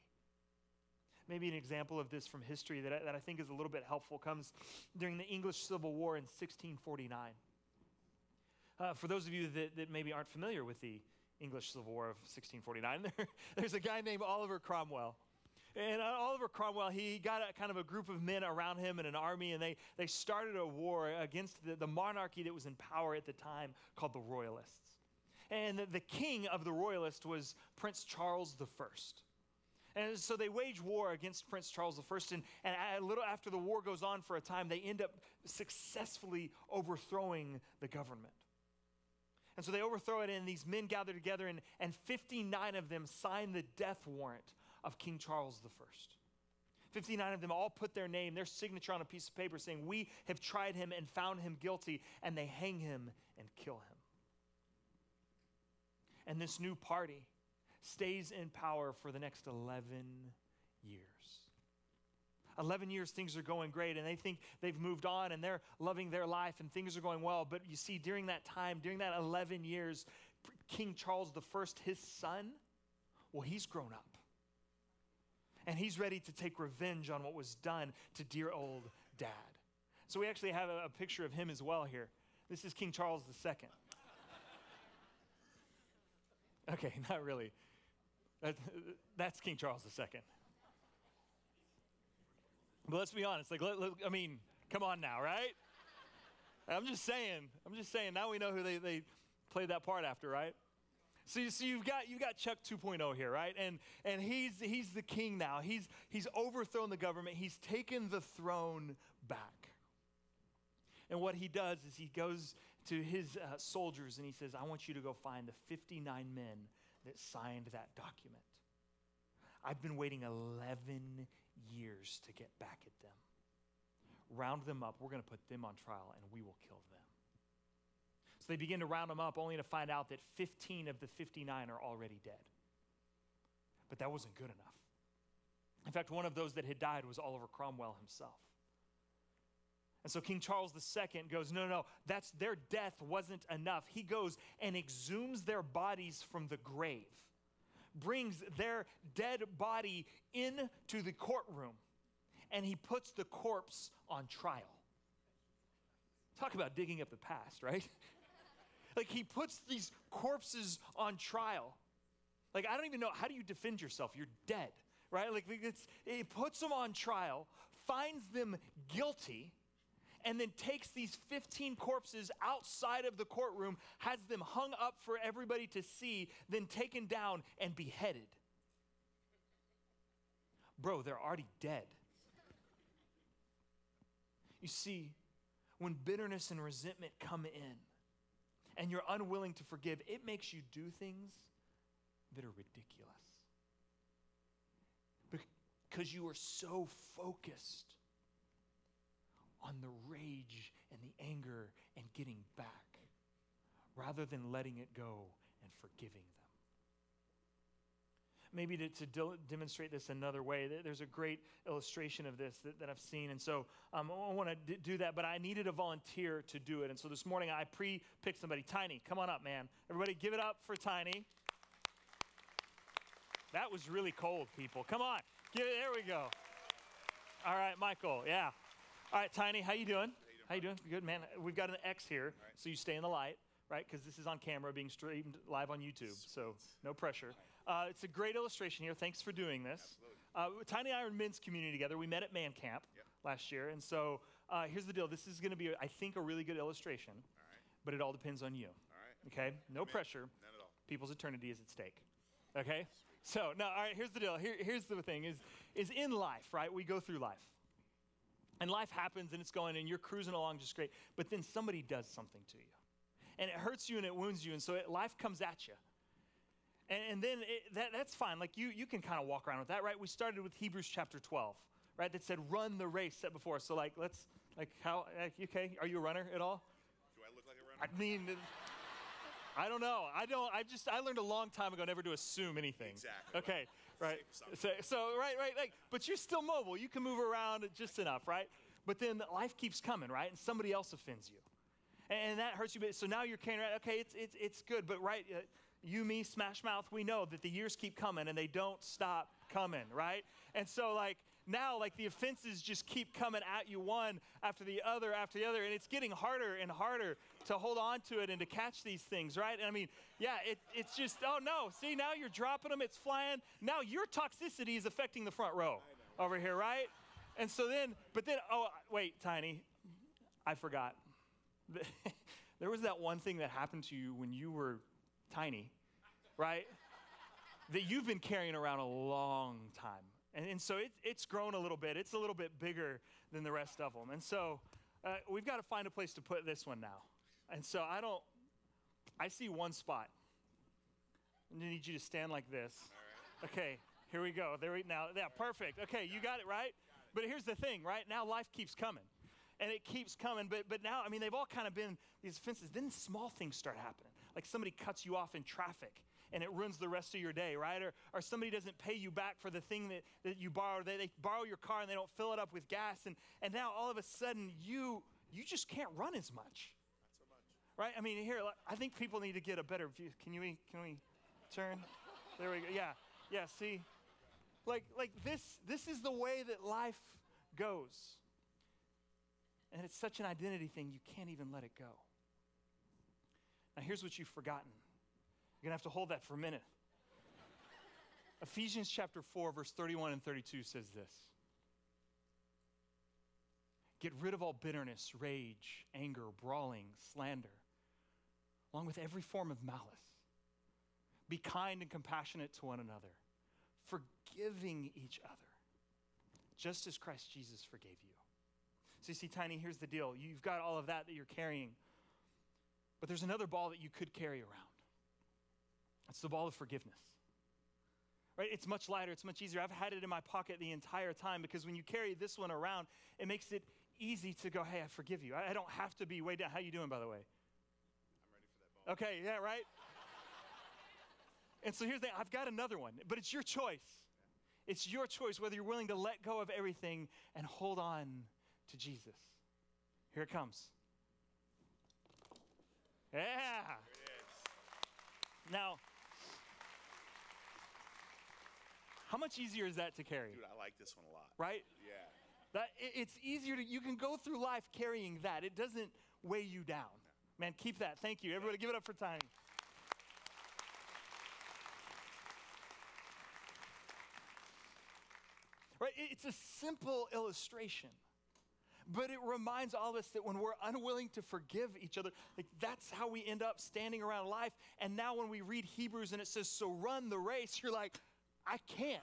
Maybe an example of this from history that I think is a little bit helpful comes during the English Civil War in 1649. For those of you that maybe aren't familiar with the English Civil War of 1649, there's a guy named Oliver Cromwell. And Oliver Cromwell, he got kind of a group of men around him and an army, and they started a war against the monarchy that was in power at the time, called the Royalists. And the king of the Royalists was Prince Charles I. And so they wage war against Prince Charles I, and a little after the war goes on for a time, they end up successfully overthrowing the government. And so they overthrow it, and these men gather together, and 59 of them sign the death warrant of King Charles I. 59 of them all put their name, their signature on a piece of paper saying, we have tried him and found him guilty, and they hang him and kill him. And this new party stays in power for the next 11 years. 11 years, things are going great, and they think they've moved on, and they're loving their life, and things are going well. But you see, during that time, during that 11 years, King Charles I, his son, well, he's grown up. And he's ready to take revenge on what was done to dear old dad. So we actually have a picture of him as well here. This is King Charles II. Okay, not really. That's King Charles II. But let's be honest. I mean, come on now, right? I'm just saying. Now we know who they played that part after, right? So you've got Chuck 2.0 here, right? And he's the king now. He's overthrown the government. He's taken the throne back. And what he does is he goes to his soldiers and he says, I want you to go find the 59 men that signed that document. I've been waiting 11 years to get back at them. Round them up. We're going to put them on trial, and we will kill them. So they begin to round them up, only to find out that 15 of the 59 are already dead. But that wasn't good enough. In fact, one of those that had died was Oliver Cromwell himself. And so King Charles II goes, no, that's their death wasn't enough. He goes and exhumes their bodies from the grave, brings their dead body into the courtroom, and he puts the corpse on trial. Talk about digging up the past, right? Like, he puts these corpses on trial. Like, I don't even know, how do you defend yourself? You're dead, right? Like, he puts them on trial, finds them guilty, and then takes these 15 corpses outside of the courtroom, has them hung up for everybody to see, then taken down and beheaded. Bro, they're already dead. You see, when bitterness and resentment come in, and you're unwilling to forgive, it makes you do things that are ridiculous. Because you are so focused on the rage and the anger and getting back, rather than letting it go and forgiving them. Maybe to demonstrate this another way, there's a great illustration of this that I've seen. And so I want to do that, but I needed a volunteer to do it. And so this morning I pre-picked somebody. Tiny, come on up, man. Everybody give it up for Tiny. That was really cold, people. Come on. There we go. All right, Michael, yeah. All right, Tiny, how you doing? How you doing? Good, man. We've got an X here, so you stay in the light, right? Because this is on camera, being streamed live on YouTube, so no pressure. It's a great illustration here. Thanks for doing this. Tiny and I are in men's community together. We met at Man Camp last year, and so here's the deal. This is going to be, I think, a really good illustration, but it all depends on you. Okay? No pressure. None at all. People's eternity is at stake. Okay? So, no, all right, here's the deal. Here's the thing is in life, right? We go through life. And life happens, and it's going, and you're cruising along just great, but then somebody does something to you. And it hurts you, and it wounds you, and so life comes at you. And then that's fine. Like, you can kind of walk around with that, right? We started with Hebrews chapter 12, right? That said, run the race set before us. So, okay? Are you a runner at all? Do I look like a runner? I mean, I don't know. I learned a long time ago never to assume anything. Exactly. Okay, right. So right, like, but you're still mobile. You can move around just enough, right? But then life keeps coming, right? And somebody else offends you. And that hurts you. So now you're carrying around, okay, it's good, but right, you, me, Smash Mouth, we know that the years keep coming and they don't stop coming, right? And so now the offenses just keep coming at you one after the other, and it's getting harder and harder to hold on to it and to catch these things, right? And I mean, yeah, it's just, oh no, see, now you're dropping them, it's flying. Now your toxicity is affecting the front row over here, right? And so oh, wait, Tiny, I forgot. There was that one thing that happened to you when you were tiny, right? That you've been carrying around a long time. And so it's grown a little bit. It's a little bit bigger than the rest of them. And so we've got to find a place to put this one now. And so I see one spot. I need you to stand like this. All right. Okay, here we go. Yeah, perfect. Okay, you got it, right? But here's the thing, right? Now life keeps coming. And it keeps coming, but now, I mean, they've all kind of been these offenses. Then small things start happening. Like somebody cuts you off in traffic, and it ruins the rest of your day, right? Or somebody doesn't pay you back for the thing that you borrowed. They borrow your car, and they don't fill it up with gas. And now, all of a sudden, you just can't run as much. Not so much. Right? I mean, here, I think people need to get a better view. Can we turn? There we go. Yeah, see? Like this is the way that life goes. And it's such an identity thing, you can't even let it go. Now, here's what you've forgotten. You're going to have to hold that for a minute. Ephesians chapter 4, verse 31 and 32 says this. Get rid of all bitterness, rage, anger, brawling, slander, along with every form of malice. Be kind and compassionate to one another, forgiving each other, just as Christ Jesus forgave you. So you see, Tiny, here's the deal. You've got all of that you're carrying. But there's another ball that you could carry around. It's the ball of forgiveness. Right? It's much lighter. It's much easier. I've had it in my pocket the entire time because when you carry this one around, it makes it easy to go, hey, I forgive you. I don't have to be way down. How you doing, by the way? I'm ready for that ball. Okay, yeah, right? And so here's the thing, I've got another one, but it's your choice. It's your choice whether you're willing to let go of everything and hold on to Jesus. Here it comes. Yeah. Now, how much easier is that to carry? Dude, I like this one a lot. Right? Yeah. It's easier you can go through life carrying that. It doesn't weigh you down. Man, keep that. Thank you. Everybody give it up for Tiny. Right? It's a simple illustration. But it reminds all of us that when we're unwilling to forgive each other, like that's how we end up standing around life. And now when we read Hebrews and it says, so run the race, you're like, I can't.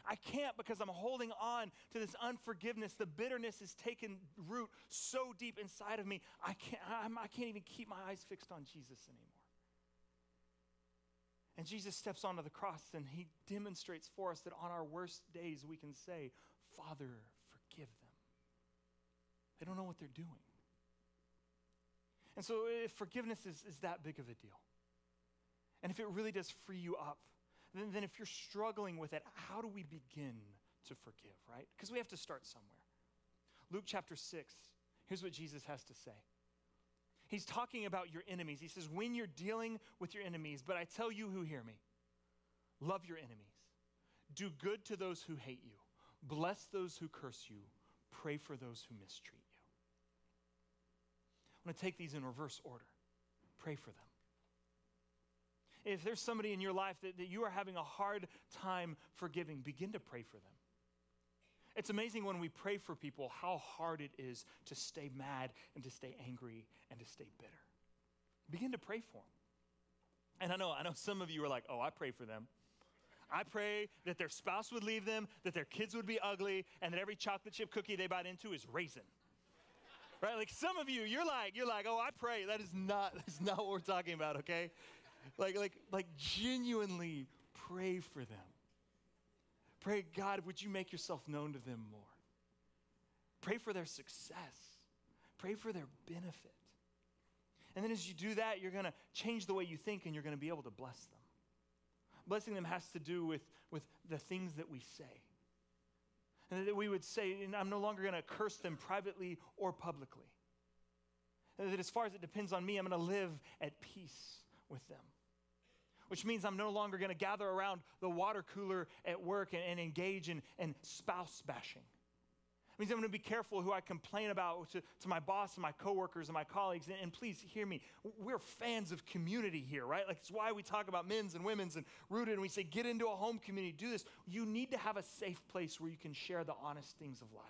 I can't because I'm holding on to this unforgiveness. The bitterness has taken root so deep inside of me. I can't even keep my eyes fixed on Jesus anymore. And Jesus steps onto the cross and he demonstrates for us that on our worst days we can say, Father, forgive them. They don't know what they're doing. And so if forgiveness is that big of a deal, and if it really does free you up, then if you're struggling with it, how do we begin to forgive, right? Because we have to start somewhere. Luke chapter 6, here's what Jesus has to say. He's talking about your enemies. He says, when you're dealing with your enemies, but I tell you who hear me, love your enemies. Do good to those who hate you. Bless those who curse you. Pray for those who mistreat you. I'm going to take these in reverse order. Pray for them. If there's somebody in your life that you are having a hard time forgiving, begin to pray for them. It's amazing when we pray for people how hard it is to stay mad and to stay angry and to stay bitter. Begin to pray for them. And I know some of you are like, oh, I pray for them. I pray that their spouse would leave them, that their kids would be ugly, and that every chocolate chip cookie they bite into is raisin. Right? Like some of you, you're like, oh, I pray. That's not what we're talking about, okay? Like genuinely pray for them. Pray, God, would you make yourself known to them more? Pray for their success. Pray for their benefit. And then as you do that, you're going to change the way you think and you're going to be able to bless them. Blessing them has to do with the things that we say. And that we would say, I'm no longer going to curse them privately or publicly. And that as far as it depends on me, I'm going to live at peace with them. Which means I'm no longer going to gather around the water cooler at work and engage in spouse bashing. It means I'm going to be careful who I complain about to my boss and my coworkers and my colleagues. And please hear me. We're fans of community here, right? Like it's why we talk about men's and women's and rooted. And we say, get into a home community, do this. You need to have a safe place where you can share the honest things of life.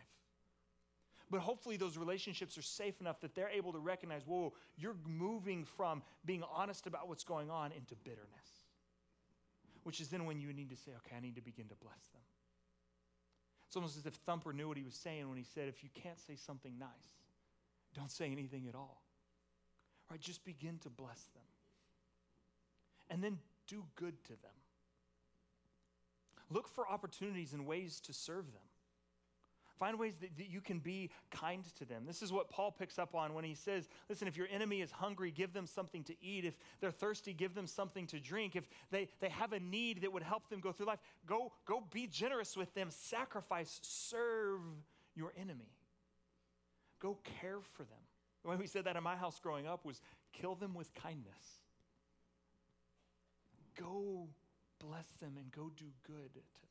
But hopefully those relationships are safe enough that they're able to recognize, whoa, you're moving from being honest about what's going on into bitterness. Which is then when you need to say, okay, I need to begin to bless them. It's almost as if Thumper knew what he was saying when he said, if you can't say something nice, don't say anything at all. Right? Just begin to bless them. And then do good to them. Look for opportunities and ways to serve them. Find ways that you can be kind to them. This is what Paul picks up on when he says, listen, if your enemy is hungry, give them something to eat. If they're thirsty, give them something to drink. If they have a need that would help them go through life, go be generous with them. Sacrifice, serve your enemy. Go care for them. The way we said that in my house growing up was kill them with kindness. Go bless them and go do good to them.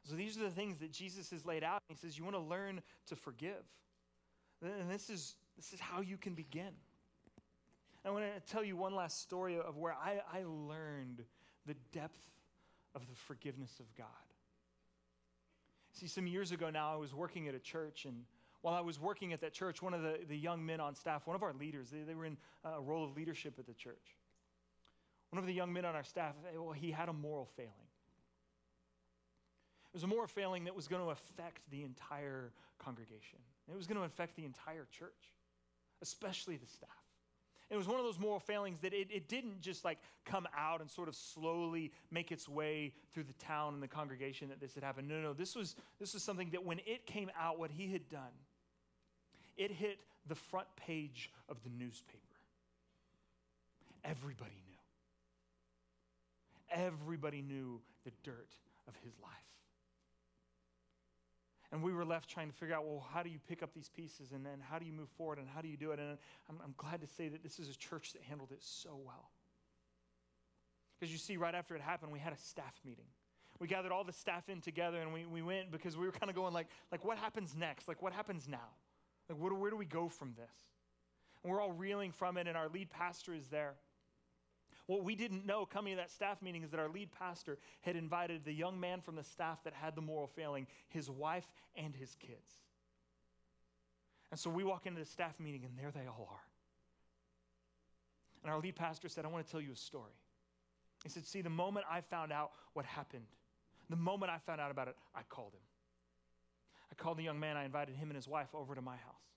So these are the things that Jesus has laid out. He says, you want to learn to forgive. And this is how you can begin. I want to tell you one last story of where I learned the depth of the forgiveness of God. See, some years ago now, I was working at a church, and while I was working at that church, one of the young men on staff, one of our leaders, they were in a role of leadership at the church. One of the young men on our staff, well, he had a moral failing. It was a moral failing that was going to affect the entire congregation. It was going to affect the entire church, especially the staff. It was one of those moral failings that it didn't just like come out and sort of slowly make its way through the town and the congregation that this had happened. No, this was something that when it came out, what he had done, it hit the front page of the newspaper. Everybody knew. everybody knew the dirt of his life. And we were left trying to figure out, well, how do you pick up these pieces, and then how do you move forward, and how do you do it? And I'm glad to say that this is a church that handled it so well. Because you see, right after it happened, we had a staff meeting. We gathered all the staff in together, and we went because we were kind of going like, what happens next? Like, what happens now? Like, where do we go from this? And we're all reeling from it, and our lead pastor is there. What we didn't know coming to that staff meeting is that our lead pastor had invited the young man from the staff that had the moral failing, his wife, and his kids. And so we walk into the staff meeting, and there they all are. And our lead pastor said, I want to tell you a story. He said, see, the moment I found out what happened, the moment I found out about it, I called him. I called the young man. I invited him and his wife over to my house.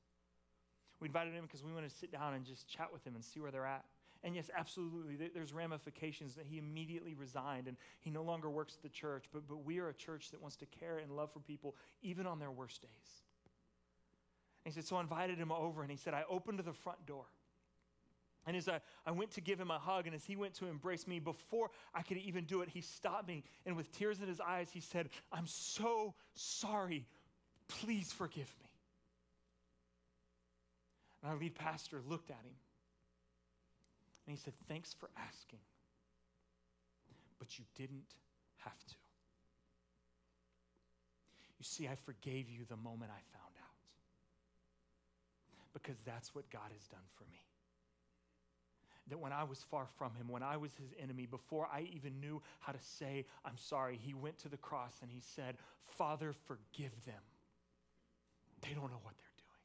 We invited him because we wanted to sit down and just chat with him and see where they're at. And yes, absolutely, there's ramifications that he immediately resigned and he no longer works at the church, but we are a church that wants to care and love for people even on their worst days. And he said, so I invited him over, and he said, I opened the front door. And as I went to give him a hug, and as he went to embrace me, before I could even do it, he stopped me, and with tears in his eyes, he said, I'm so sorry. Please forgive me. And our lead pastor looked at him, and he said, thanks for asking, but you didn't have to. You see, I forgave you the moment I found out, because that's what God has done for me. That when I was far from him, when I was his enemy, before I even knew how to say, I'm sorry, he went to the cross and he said, Father, forgive them. They don't know what they're doing.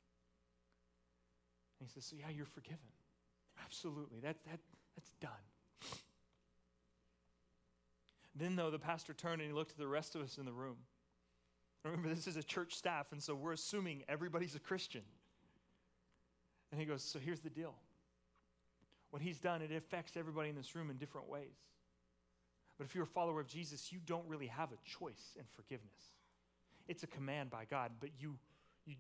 And he says, so yeah, you're forgiven. Absolutely, that's done. Then though, the pastor turned and he looked at the rest of us in the room. Remember, this is a church staff, and so we're assuming everybody's a Christian. And he goes, so here's the deal. What he's done, it affects everybody in this room in different ways. But if you're a follower of Jesus, you don't really have a choice in forgiveness. It's a command by God, but you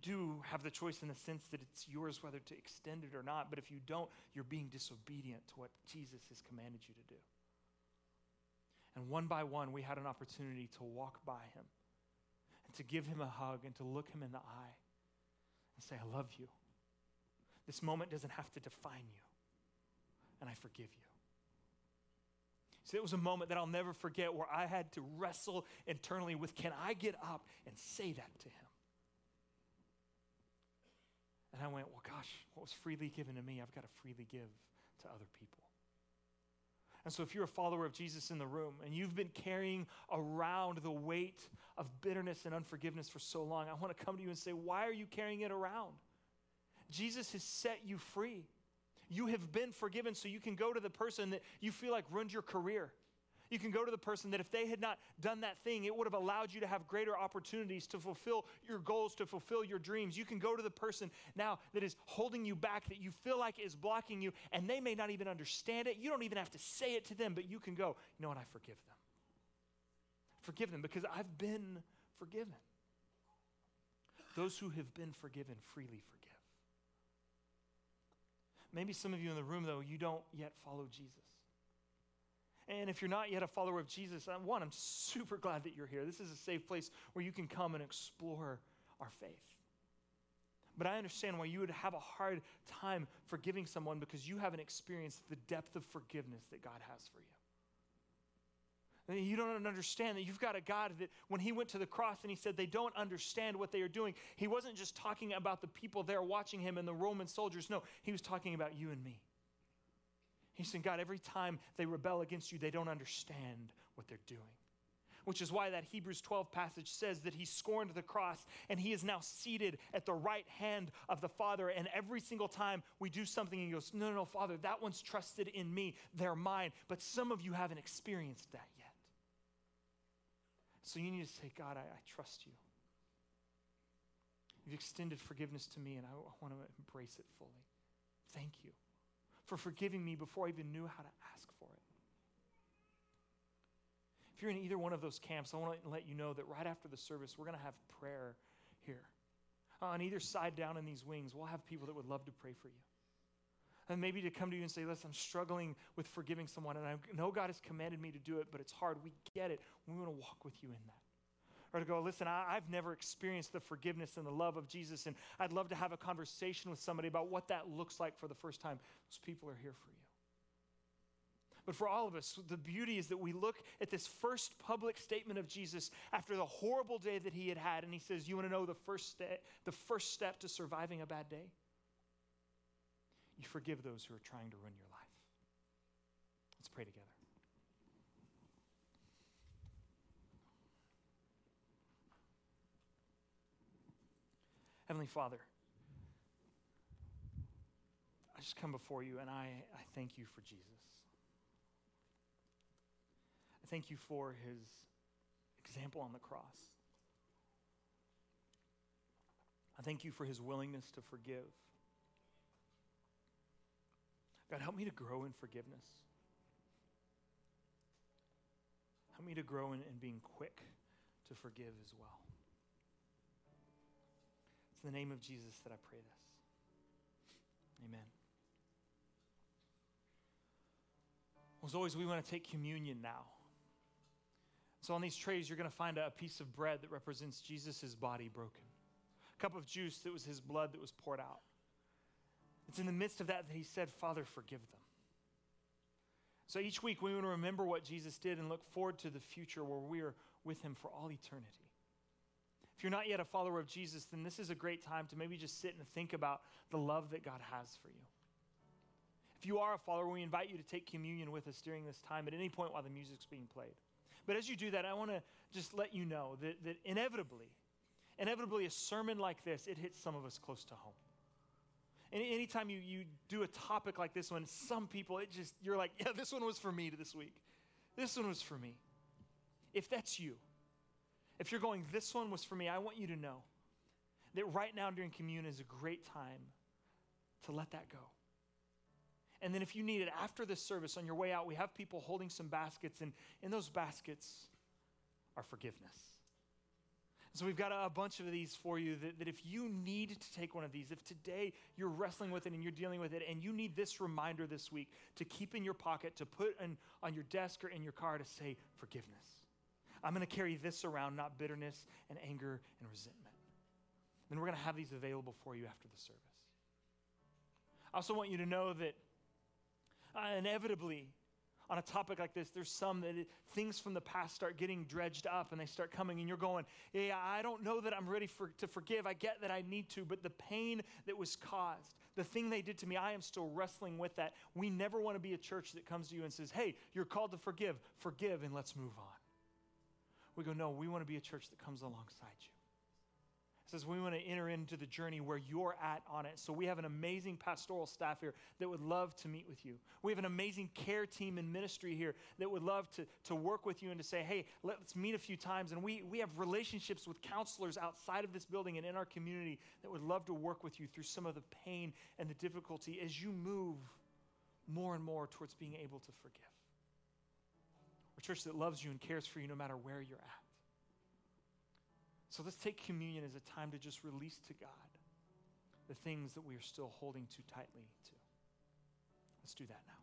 do have the choice in the sense that it's yours whether to extend it or not. But if you don't, you're being disobedient to what Jesus has commanded you to do. And one by one, we had an opportunity to walk by him and to give him a hug and to look him in the eye and say, I love you. This moment doesn't have to define you. And I forgive you. So it was a moment that I'll never forget where I had to wrestle internally with, can I get up and say that to him? And I went, well, gosh, what was freely given to me, I've got to freely give to other people. And so if you're a follower of Jesus in the room and you've been carrying around the weight of bitterness and unforgiveness for so long, I want to come to you and say, why are you carrying it around? Jesus has set you free. You have been forgiven, so you can go to the person that you feel like ruined your career. You can go to the person that if they had not done that thing, it would have allowed you to have greater opportunities to fulfill your goals, to fulfill your dreams. You can go to the person now that is holding you back, that you feel like is blocking you, and they may not even understand it. You don't even have to say it to them, but you can go, you know what, I forgive them. Forgive them because I've been forgiven. Those who have been forgiven freely forgive. Maybe some of you in the room, though, you don't yet follow Jesus. And if you're not yet a follower of Jesus, I'm super glad that you're here. This is a safe place where you can come and explore our faith. But I understand why you would have a hard time forgiving someone because you haven't experienced the depth of forgiveness that God has for you. You don't understand that you've got a God that when he went to the cross and he said they don't understand what they are doing, he wasn't just talking about the people there watching him and the Roman soldiers. No, he was talking about you and me. He said, God, every time they rebel against you, they don't understand what they're doing. Which is why that Hebrews 12 passage says that he scorned the cross and he is now seated at the right hand of the Father. And every single time we do something, he goes, no, Father, that one's trusted in me. They're mine. But some of you haven't experienced that yet. So you need to say, God, I trust you. You've extended forgiveness to me, and I want to embrace it fully. Thank you for forgiving me before I even knew how to ask for it. If you're in either one of those camps, I want to let you know that right after the service, we're going to have prayer here. On either side down in these wings, we'll have people that would love to pray for you. And maybe to come to you and say, listen, I'm struggling with forgiving someone, and I know God has commanded me to do it, but it's hard. We get it. We want to walk with you in that. Or to go, listen, I've never experienced the forgiveness and the love of Jesus, and I'd love to have a conversation with somebody about what that looks like for the first time. Those people are here for you. But for all of us, the beauty is that we look at this first public statement of Jesus after the horrible day that he had had, and he says, you want to know the first step to surviving a bad day? You forgive those who are trying to ruin your life. Let's pray together. Heavenly Father, I just come before you and I thank you for Jesus. I thank you for his example on the cross. I thank you for his willingness to forgive. God, help me to grow in forgiveness. Help me to grow in being quick to forgive as well. It's in the name of Jesus that I pray this. Amen. Well, as always, we want to take communion now. So on these trays, you're going to find a piece of bread that represents Jesus' body broken. A cup of juice that was his blood that was poured out. It's in the midst of that he said, Father, forgive them. So each week we want to remember what Jesus did and look forward to the future where we are with him for all eternity. If you're not yet a follower of Jesus, then this is a great time to maybe just sit and think about the love that God has for you. If you are a follower, we invite you to take communion with us during this time at any point while the music's being played. But as you do that, I want to just let you know that inevitably a sermon like this, it hits some of us close to home. And anytime you do a topic like this one, some people, you're like, yeah, this one was for me this week. This one was for me. If that's you, if you're going, this one was for me, I want you to know that right now during communion is a great time to let that go. And then if you need it after this service on your way out, we have people holding some baskets, and in those baskets are forgiveness. So we've got a bunch of these for you that if you need to take one of these, if today you're wrestling with it and you're dealing with it and you need this reminder this week to keep in your pocket, to put on your desk or in your car to say forgiveness. I'm going to carry this around, not bitterness and anger and resentment. Then we're going to have these available for you after the service. I also want you to know that inevitably, on a topic like this, there's some that things from the past start getting dredged up and they start coming and you're going, yeah, I don't know that I'm ready to forgive. I get that I need to, but the pain that was caused, the thing they did to me, I am still wrestling with that. We never want to be a church that comes to you and says, hey, you're called to forgive and let's move on. We go, no, we want to be a church that comes alongside you. It says we want to enter into the journey where you're at on it. So we have an amazing pastoral staff here that would love to meet with you. We have an amazing care team in ministry here that would love to work with you and to say, hey, let's meet a few times. And we have relationships with counselors outside of this building and in our community that would love to work with you through some of the pain and the difficulty as you move more and more towards being able to forgive. We're a church that loves you and cares for you no matter where you're at. So let's take communion as a time to just release to God the things that we are still holding too tightly to. Let's do that now.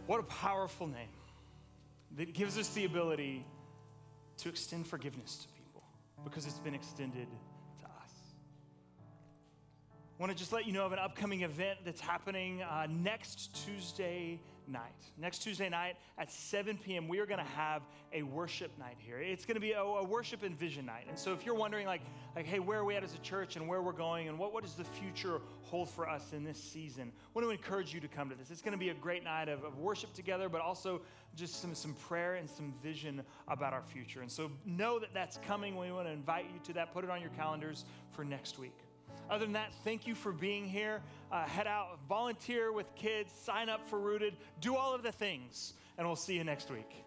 What a powerful name that gives us the ability to extend forgiveness to people because it's been extended to us. I want to just let you know of an upcoming event that's happening next Tuesday night. Next Tuesday night at 7 p.m., we are going to have a worship night here. It's going to be a worship and vision night. And so if you're wondering like, hey, where are we at as a church and where we're going and what does the future hold for us in this season, I want to encourage you to come to this. It's going to be a great night of worship together, but also just some prayer and some vision about our future. And so know that that's coming. We want to invite you to that. Put it on your calendars for next week. Other than that, thank you for being here. Head out, volunteer with kids, sign up for Rooted, do all of the things, and we'll see you next week.